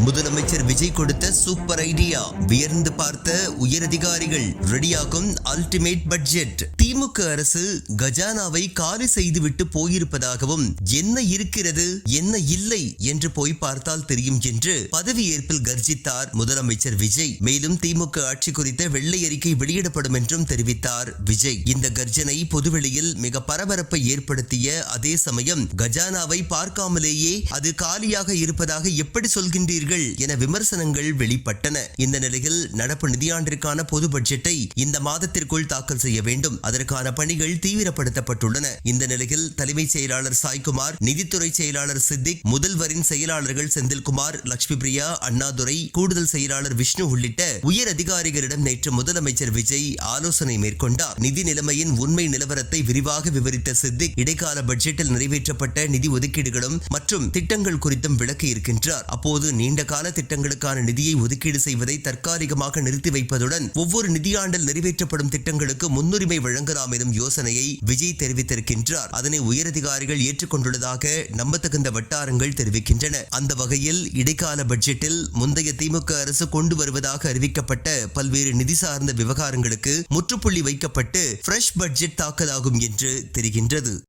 முதலமைச்சர் விஜய் கொடுத்த super idea. வியர்ந்து பார்த்த உயரதிகாரிகள். ரெடியாகும் அல்டிமேட் பட்ஜெட். திமுக அரசு கஜானாவை காலி செய்துவிட்டு போயிருப்பதாகவும், என்ன இருக்கிறது என்ன இல்லை என்று போய் பார்த்தால் தெரியும் என்று பதவியேற்பில் கர்ஜித்தார் முதலமைச்சர் விஜய். மேலும் திமுக ஆட்சி குறித்த வெள்ளை அறிக்கை வெளியிடப்படும் என்றும் தெரிவித்தார் விஜய். இந்த கர்ஜனை பொதுவெளியில் மிக பரபரப்பை ஏற்படுத்திய அதே சமயம், கஜானாவை பார்க்காமலேயே அது காலியாக இருப்பதாக எப்படி சொல்கின்றீர்கள் என விமர்சனங்கள் வெளிப்பட்டன. இந்த நிலையில் நடப்பு நிதியாண்டிற்கான பொது பட்ஜெட்டை இந்த மாதத்திற்குள் தாக்கல் செய்ய வேண்டும். அதற்கான பணிகள் தீவிரப்படுத்தப்பட்டுள்ளன. இந்த நிலையில் தலைமைச் செயலாளர் சாய்குமார், நிதித்துறை செயலாளர் சித்திக், முதல்வரின் செயலாளர்கள் செந்தில்குமார், லட்சுமி பிரியா, அண்ணாதுரை, கூடுதல் செயலாளர் விஷ்ணு உள்ளிட்ட உயர் அதிகாரிகளிடம் நேற்று முதலமைச்சர் விஜய் ஆலோசனை மேற்கொண்டார். நிதி நிலைமையின் உண்மை நிலவரத்தை விரிவாக விவரித்த சித்திக், இடைக்கால பட்ஜெட்டில் நிறைவேற்றப்பட்ட நிதி ஒதுக்கீடுகளும் மற்றும் திட்டங்கள் குறித்தும் விளக்கி இருக்கின்றார். அப்போது நீண்ட கால திட்டங்களுக்கான நிதியை ஒதுக்கீடு செய்வதை தற்காலிகமாக நிறுத்தி வைப்பதுடன் ஒவ்வொரு நிதியாண்டில் நிறைவேற்றப்படும் திட்டங்களுக்கு முன்னுரிமை வழங்கலாம் எனும் யோசனையை விஜய் தெரிவித்திருக்கின்றார். அதனை உயரதிகாரிகள் ஏற்றுக்கொண்டுள்ளதாக நம்பத்தகுந்த வட்டாரங்கள் தெரிவிக்கின்றன. அந்த வகையில் இடைக்கால பட்ஜெட்டில் முந்தைய திமுக அரசு கொண்டு வருவதாக அறிவிக்கப்பட்ட பல்வேறு நிதி சார்ந்த விவகாரங்களுக்கு முற்றுப்புள்ளி வைக்கப்பட்டு ஃப்ரெஷ் பட்ஜெட் தாக்கலாகும் என்று தெரிகின்றது.